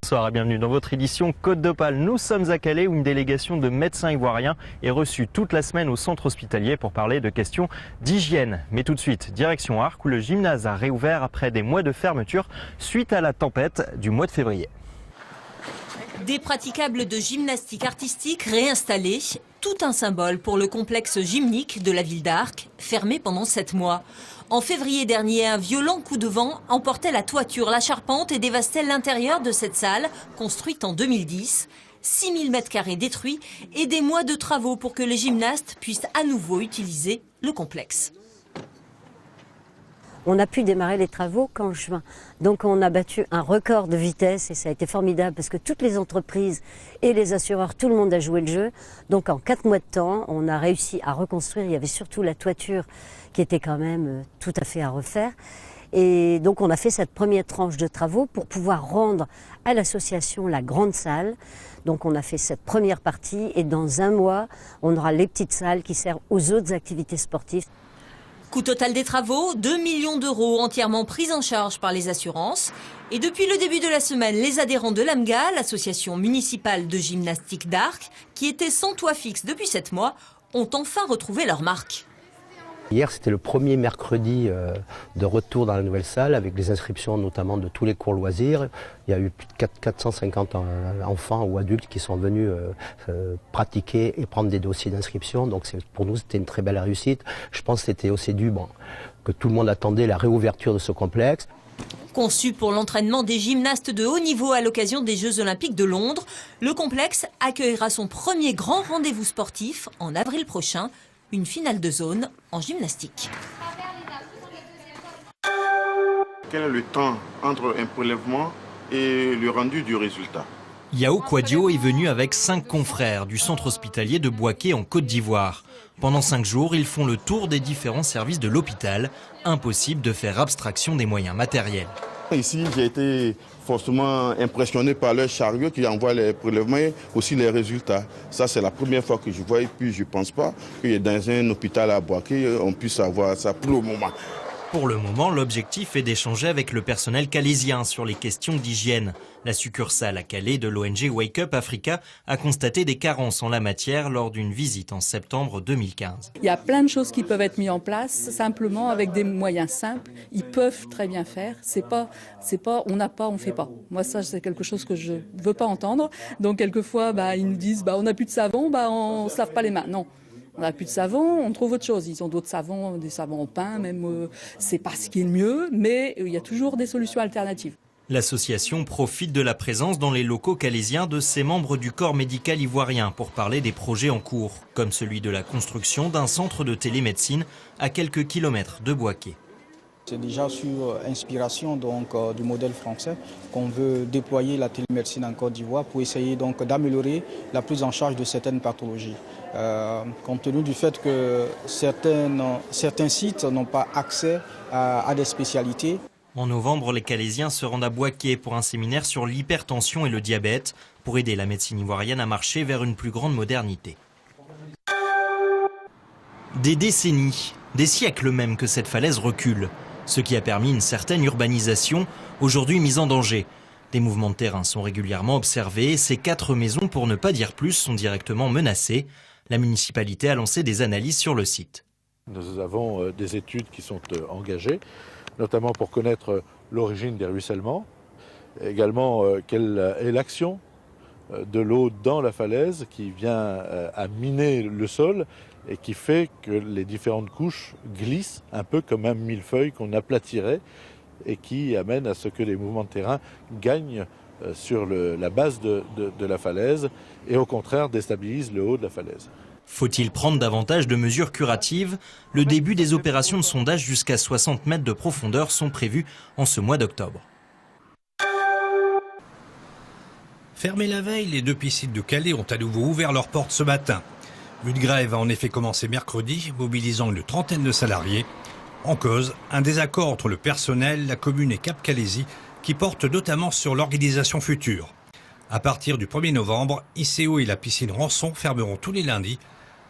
Bonsoir et bienvenue dans votre édition Côte d'Opale. Nous sommes à Calais où une délégation de médecins ivoiriens est reçue toute la semaine au centre hospitalier pour parler de questions d'hygiène. Mais tout de suite, direction Arques où le gymnase a réouvert après des mois de fermeture suite à la tempête du mois de février. Des praticables de gymnastique artistique réinstallés, tout un symbole pour le complexe gymnique de la ville d'Arques, fermé pendant 7 mois. En février dernier, un violent coup de vent emportait la toiture, la charpente et dévastait l'intérieur de cette salle, construite en 2010. 6000 m² détruits et des mois de travaux pour que les gymnastes puissent à nouveau utiliser le complexe. On a pu démarrer les travaux qu'en juin. Donc on a battu un record de vitesse et ça a été formidable parce que toutes les entreprises et les assureurs, tout le monde a joué le jeu. Donc en 4 mois de temps, on a réussi à reconstruire. Il y avait surtout la toiture qui était quand même tout à fait à refaire. Et donc on a fait cette première tranche de travaux pour pouvoir rendre à l'association la grande salle. Donc on a fait cette première partie et dans 1 mois, on aura les petites salles qui servent aux autres activités sportives. Coût total des travaux, 2 millions d'euros entièrement pris en charge par les assurances. Et depuis le début de la semaine, les adhérents de l'AMGA, l'association municipale de gymnastique d'Arques, qui était sans toit fixe depuis 7 mois, ont enfin retrouvé leur marque. Hier, c'était le premier mercredi de retour dans la nouvelle salle avec les inscriptions notamment de tous les cours loisirs. Il y a eu plus de 450 enfants ou adultes qui sont venus pratiquer et prendre des dossiers d'inscription. Donc pour nous, c'était une très belle réussite. Je pense que c'était aussi dû que tout le monde attendait la réouverture de ce complexe. Conçu pour l'entraînement des gymnastes de haut niveau à l'occasion des Jeux Olympiques de Londres, le complexe accueillera son premier grand rendez-vous sportif en avril prochain. Une finale de zone en gymnastique. Quel est le temps entre un prélèvement et le rendu du résultat? Yao Kouadio est venu avec 5 confrères du centre hospitalier de Bouaké en Côte d'Ivoire. Pendant 5 jours, ils font le tour des différents services de l'hôpital. Impossible de faire abstraction des moyens matériels. Ici, j'ai été forcément impressionné par leur chariot qui envoie les prélèvements et aussi les résultats. Ça, c'est la première fois que je vois et puis je ne pense pas que dans un hôpital à Bouaké, on puisse avoir ça pour le moment. Pour le moment, l'objectif est d'échanger avec le personnel calaisien sur les questions d'hygiène. La succursale à Calais de l'ONG Wake Up Africa a constaté des carences en la matière lors d'une visite en septembre 2015. Il y a plein de choses qui peuvent être mises en place simplement avec des moyens simples. Ils peuvent très bien faire. C'est pas on n'a pas, on fait pas. Moi ça c'est quelque chose que je veux pas entendre. Donc quelquefois ils nous disent on n'a plus de savon, on se lave pas les mains. Non. On n'a plus de savon, on trouve autre chose. Ils ont d'autres savons, des savons en pain, même c'est pas ce qui est le mieux, mais il y a toujours des solutions alternatives. L'association profite de la présence dans les locaux calaisiens de ses membres du corps médical ivoirien pour parler des projets en cours, comme celui de la construction d'un centre de télémédecine à quelques kilomètres de Bouaké. C'est déjà sur inspiration du modèle français qu'on veut déployer la télémédecine en Côte d'Ivoire pour essayer d'améliorer la prise en charge de certaines pathologies. Compte tenu du fait que certains sites n'ont pas accès à des spécialités. En novembre, les Calaisiens se rendent à Bouaké pour un séminaire sur l'hypertension et le diabète pour aider la médecine ivoirienne à marcher vers une plus grande modernité. Des décennies, des siècles même que cette falaise recule. Ce qui a permis une certaine urbanisation, aujourd'hui mise en danger. Des mouvements de terrain sont régulièrement observés. Ces 4 maisons, pour ne pas dire plus, sont directement menacées. La municipalité a lancé des analyses sur le site. Nous avons des études qui sont engagées, notamment pour connaître l'origine des ruissellements, également quelle est l'action de l'eau dans la falaise qui vient à miner le sol et qui fait que les différentes couches glissent un peu comme un millefeuille qu'on aplatirait et qui amène à ce que les mouvements de terrain gagnent sur la base de la falaise et au contraire déstabilisent le haut de la falaise. Faut-il prendre davantage de mesures curatives? Le début des opérations de sondage jusqu'à 60 mètres de profondeur sont prévus en ce mois d'octobre. Fermées la veille, les 2 piscines de Calais ont à nouveau ouvert leurs portes ce matin. Une grève a en effet commencé mercredi, mobilisant une trentaine de salariés. En cause, un désaccord entre le personnel, la commune et Cap Calaisis, qui porte notamment sur l'organisation future. À partir du 1er novembre, ICO et la piscine Rançon fermeront tous les lundis.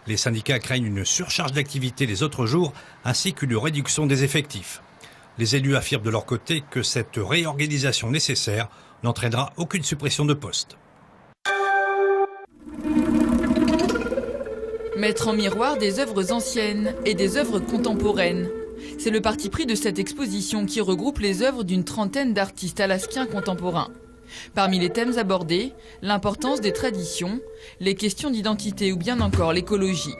Les syndicats craignent une surcharge d'activité les autres jours, ainsi qu'une réduction des effectifs. Les élus affirment de leur côté que cette réorganisation nécessaire n'entraînera aucune suppression de postes. Mettre en miroir des œuvres anciennes et des œuvres contemporaines. C'est le parti pris de cette exposition qui regroupe les œuvres d'une trentaine d'artistes alaskiens contemporains. Parmi les thèmes abordés, l'importance des traditions, les questions d'identité ou bien encore l'écologie.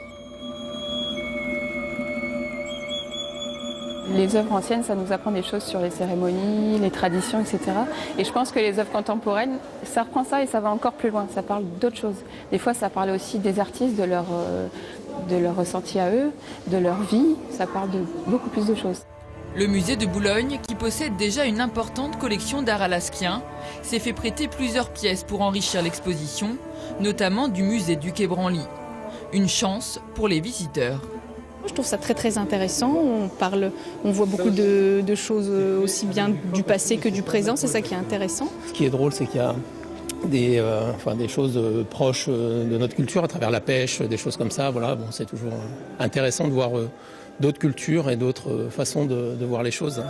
Les œuvres anciennes, ça nous apprend des choses sur les cérémonies, les traditions, etc. Et je pense que les œuvres contemporaines, ça reprend ça et ça va encore plus loin. Ça parle d'autres choses. Des fois, ça parle aussi des artistes, de leur ressenti à eux, de leur vie. Ça parle de beaucoup plus de choses. Le musée de Boulogne, qui possède déjà une importante collection d'art alaskien, s'est fait prêter plusieurs pièces pour enrichir l'exposition, notamment du musée du Quai Branly. Une chance pour les visiteurs. Je trouve ça très intéressant. On voit beaucoup de choses aussi bien du passé que du présent. C'est ça qui est intéressant. Ce qui est drôle, c'est qu'il y a des choses proches de notre culture à travers la pêche, des choses comme ça. Voilà, bon, c'est toujours intéressant de voir d'autres cultures et d'autres façons de voir les choses.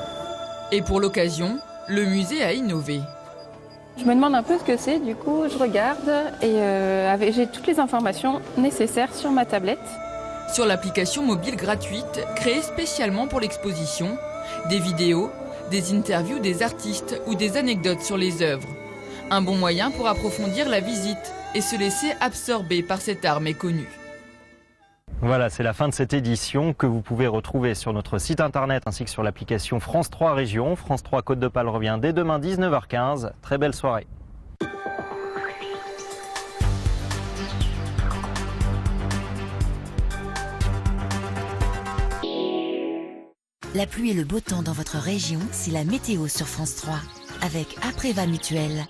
Et pour l'occasion, le musée a innové. Je me demande un peu ce que c'est. Du coup, je regarde et j'ai toutes les informations nécessaires sur ma tablette. Sur l'application mobile gratuite, créée spécialement pour l'exposition, des vidéos, des interviews des artistes ou des anecdotes sur les œuvres. Un bon moyen pour approfondir la visite et se laisser absorber par cet art méconnu. Voilà, c'est la fin de cette édition que vous pouvez retrouver sur notre site internet ainsi que sur l'application France 3 Région. France 3 Côte d'Opale revient dès demain 19h15. Très belle soirée. La pluie et le beau temps dans votre région, c'est la météo sur France 3 avec Apréva Mutuelle.